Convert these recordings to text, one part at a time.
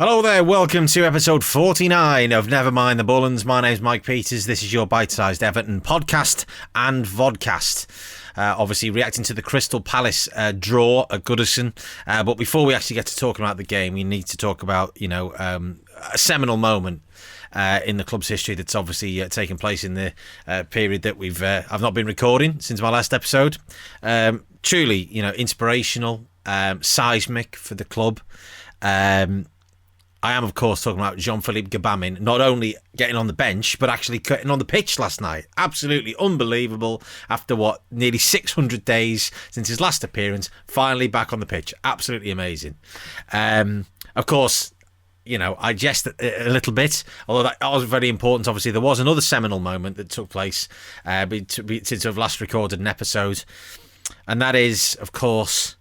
Hello there, welcome to episode 49 of Never Mind the Bullens. My name's Mike Peters. This is your bite-sized Everton podcast and vodcast. Obviously reacting to the Crystal Palace draw at Goodison. But before we actually get to talking about the game, we need to talk about, a seminal moment in the club's history that's obviously taken place in the period that I've not been recording since my last episode. Truly, inspirational, seismic for the club. I am, of course, talking about Jean-Philippe Gbamin not only getting on the bench, but actually getting on the pitch last night. Absolutely unbelievable. After, nearly 600 days since his last appearance, finally back on the pitch. Absolutely amazing. Of course, I jest a little bit, although that was very important. Obviously, there was another seminal moment that took place since I've last recorded an episode. And that is, of course,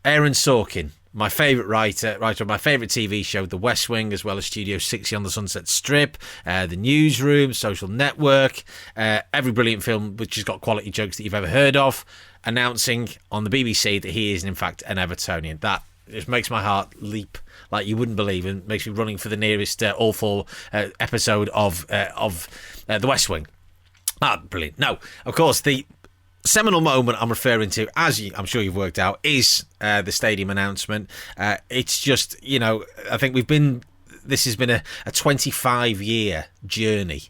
Aaron Sorkin. My favourite writer of my favourite TV show, The West Wing, as well as Studio 60 on the Sunset Strip, The Newsroom, Social Network, every brilliant film which has got quality jokes that you've ever heard of, announcing on the BBC that he is, in fact, an Evertonian. That just makes my heart leap like you wouldn't believe, and makes me running for the nearest awful episode of The West Wing. Brilliant. No, of course, the seminal moment I'm referring to, I'm sure you've worked out, is the stadium announcement. It's just, I think this has been a 25-year journey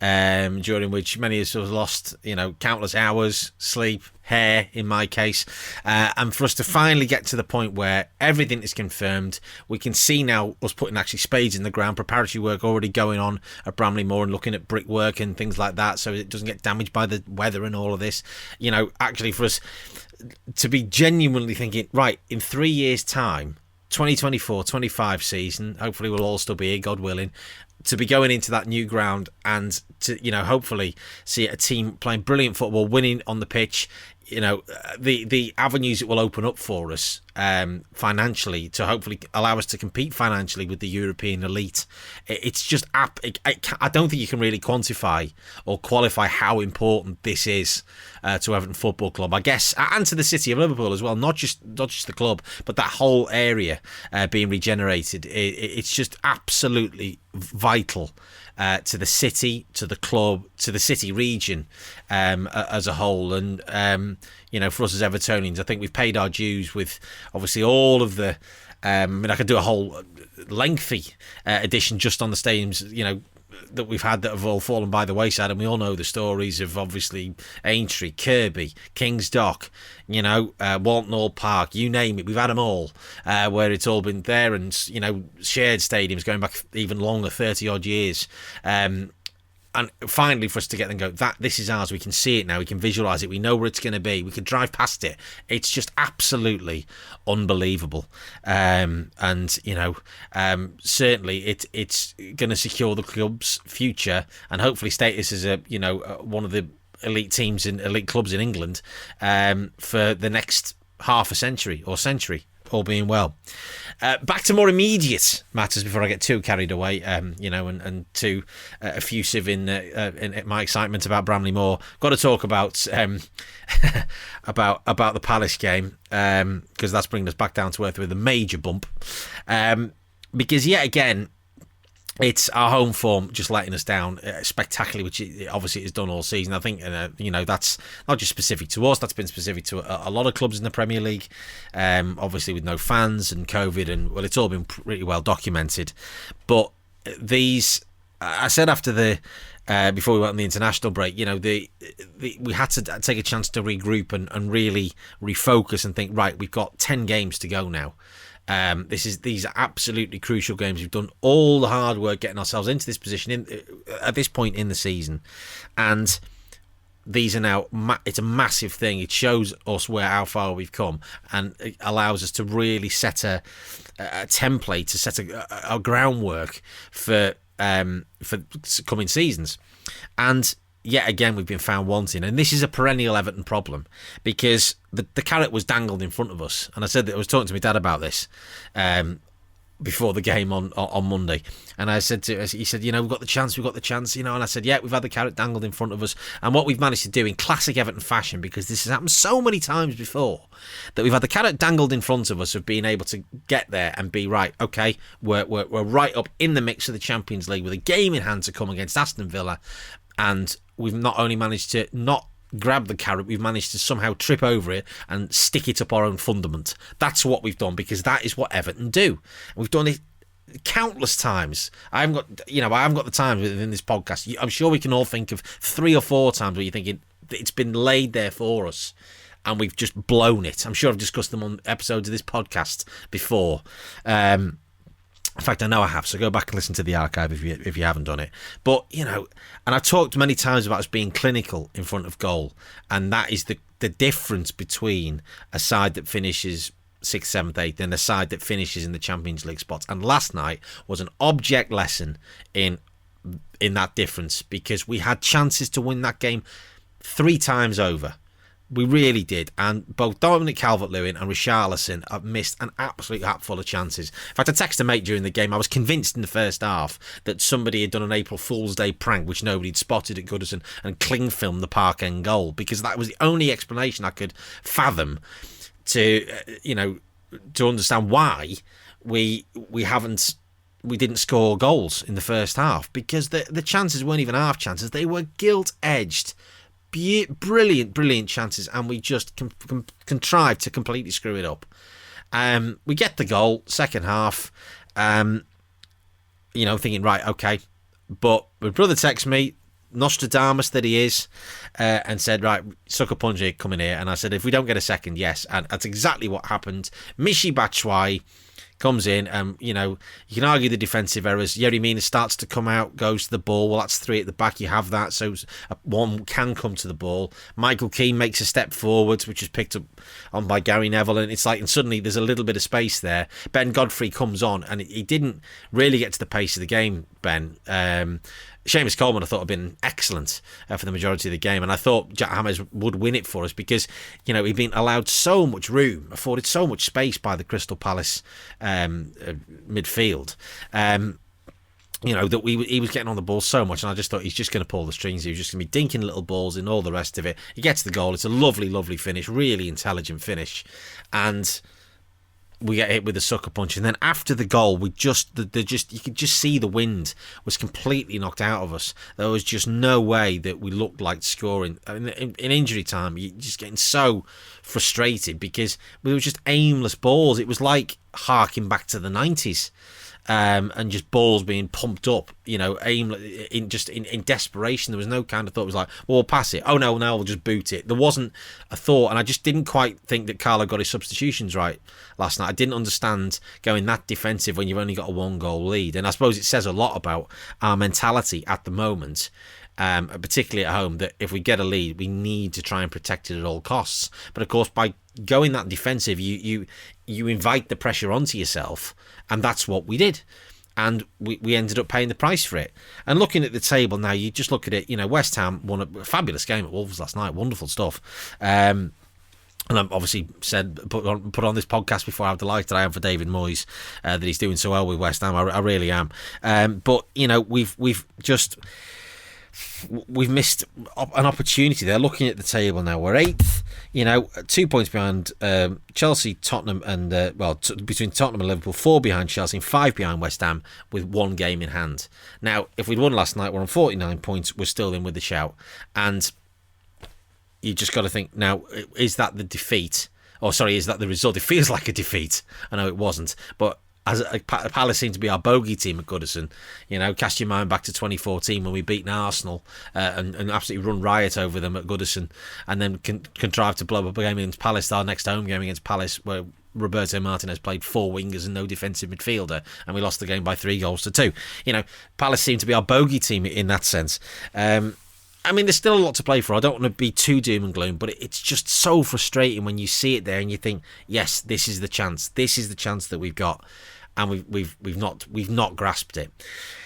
during which many of us have lost, countless hours, sleep, hair in my case, and for us to finally get to the point where everything is confirmed. We can see now us putting actually spades in the ground, preparatory work already going on at Bramley Moore, and looking at brickwork and things like that so it doesn't get damaged by the weather and all of this. Actually for us to be genuinely thinking, right, in 3 years' time, 2024-25 season, hopefully we'll all still be here, God willing, to be going into that new ground and to, hopefully see a team playing brilliant football, winning on the pitch, the avenues it will open up for us financially to hopefully allow us to compete financially with the European elite. It's just, I don't think you can really quantify or qualify how important this is to Everton Football Club, I guess, and to the city of Liverpool as well. Not just the club, but that whole area being regenerated. It's just absolutely vital to the city, to the club, to the city region as a whole. And, for us as Evertonians, I think we've paid our dues with obviously all of the... I could do a whole lengthy edition just on the stadiums, that we've had that have all fallen by the wayside, and we all know the stories of obviously Aintree, Kirkby, King's Dock, Walton Hall Park, you name it, we've had them all, where it's all been there, and shared stadiums going back even longer, 30 odd years, and finally for us to get them go, this is ours, we can see it now, we can visualise it, we know where it's going to be, we can drive past it. It's just absolutely unbelievable. Certainly it's going to secure the club's future and hopefully status as one of the elite teams in elite clubs in England for the next half a century or century, all being well. Back to more immediate matters before I get too carried away, and too effusive in my excitement about Bramley Moore. Got to talk about about the Palace game, because that's bringing us back down to earth with a major bump. Because yet again, it's our home form just letting us down spectacularly, which it obviously has done all season. I think, that's not just specific to us. That's been specific to a lot of clubs in the Premier League, obviously with no fans and COVID, and it's all been pretty well documented. But I said after before we went on the international break, we had to take a chance to regroup and really refocus and think, right, we've got 10 games to go now. These are absolutely crucial games. We've done all the hard work getting ourselves into this position at this point in the season, and these are now. It's a massive thing. It shows us how far we've come, and it allows us to really set a template, to set a groundwork for coming seasons. And yet again, we've been found wanting, and this is a perennial Everton problem, because the carrot was dangled in front of us. And I was talking to my dad about this before the game on Monday, and I said to he said, we've got the chance, and I said, yeah, we've had the carrot dangled in front of us, and what we've managed to do in classic Everton fashion, because this has happened so many times before, that we've had the carrot dangled in front of us of being able to get there and be right, okay, we're right up in the mix of the Champions League with a game in hand to come against Aston Villa, and we've not only managed to not grab the carrot, we've managed to somehow trip over it and stick it up our own fundament. That's what we've done, because that is what Everton do. We've done it countless times. I haven't got the time within this podcast. I'm sure we can all think of 3 or 4 times where you're thinking it's been laid there for us and we've just blown it. I'm sure I've discussed them on episodes of this podcast before. In fact, I know I have, so go back and listen to the archive if you haven't done it. But, and I've talked many times about us being clinical in front of goal, and that is the difference between a side that finishes 6th, 7th, 8th and a side that finishes in the Champions League spots. And last night was an object lesson in that difference, because we had chances to win that game 3 times over. We really did, and both Dominic Calvert-Lewin and Richarlison have missed an absolute hatful of chances. In fact, I texted a mate during the game. I was convinced in the first half that somebody had done an April Fool's Day prank, which nobody had spotted at Goodison, and cling filmed the Park End goal, because that was the only explanation I could fathom to understand why we didn't score goals in the first half, because the chances weren't even half chances; they were gilt-edged. Brilliant chances, and we just contrived to completely screw it up. We get the goal, second half, thinking, right, okay, but my brother texts me, Nostradamus that he is, and said, right, sucker punch here, come in here. And I said, if we don't get a second, yes. And that's exactly what happened. Michy Batshuayi comes in, and you can argue the defensive errors. Yerry Mina starts to come out, goes to the ball. Well, that's 3 at the back. You have that, so one can come to the ball. Michael Keane makes a step forwards, which is picked up on by Gary Neville, and it's like, and suddenly there's a little bit of space there. Ben Godfrey comes on, and he didn't really get to the pace of the game, Ben. Seamus Coleman, I thought, had been excellent for the majority of the game, and I thought Jack Hammers would win it for us, because he'd been allowed so much room, afforded so much space by the Crystal Palace midfield. That he was getting on the ball so much, and I just thought he's just going to pull the strings. He was just going to be dinking little balls in, all the rest of it. He gets the goal. It's a lovely finish, really intelligent finish, and we get hit with a sucker punch. And then after the goal, you could just see the wind was completely knocked out of us. There was just no way that we looked like scoring. In injury time, you're just getting so frustrated, because we were just aimless balls. It was like harking back to the 90s. And just balls being pumped up, in desperation. There was no kind of thought. It was like, well, we'll pass it. Oh no, we'll just boot it. There wasn't a thought, and I just didn't quite think that Carlo got his substitutions right last night. I didn't understand going that defensive when you've only got a 1-goal lead, and I suppose it says a lot about our mentality at the moment. Particularly at home, that if we get a lead, we need to try and protect it at all costs. But of course, by going that defensive, you invite the pressure onto yourself, and that's what we did. And we ended up paying the price for it. And looking at the table now, you just look at it. West Ham won a fabulous game at Wolves last night, wonderful stuff. And I've obviously put on this podcast before how delighted I am for David Moyes, that he's doing so well with West Ham. I really am. But we've missed an opportunity there. Looking at the table now, we're 8th, 2 points behind Chelsea, Tottenham, and between Tottenham and Liverpool, 4 behind Chelsea and 5 behind West Ham, with 1 game in hand. Now, if we'd won last night, we're on 49 points, we're still in with the shout. And you just got to think, now, is that the defeat? Is that the result? It feels like a defeat. I know it wasn't, but as Palace seemed to be our bogey team at Goodison. Cast your mind back to 2014 when we beat Arsenal and absolutely run riot over them at Goodison, and then contrived to blow up a game against Palace, our next home game against Palace, where Roberto Martinez played 4 wingers and no defensive midfielder, and we lost the game by 3-2. Palace seemed to be our bogey team in that sense. There's still a lot to play for. I don't want to be too doom and gloom, but it's just so frustrating when you see it there and you think, yes, this is the chance. This is the chance that we've got. and we've not grasped it.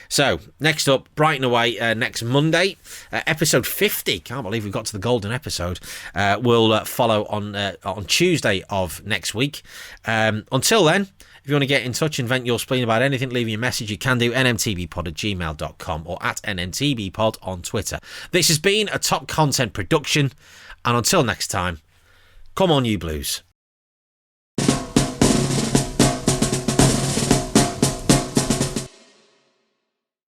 So, next up, Brighton away next Monday. Episode 50, can't believe we got to the golden episode, will follow on Tuesday of next week. Until then, if you want to get in touch and vent your spleen about anything, leave me a message, you can do nmtbpod@gmail.com or at nmtbpod on Twitter. This has been a Top Content production, and until next time, come on you Blues.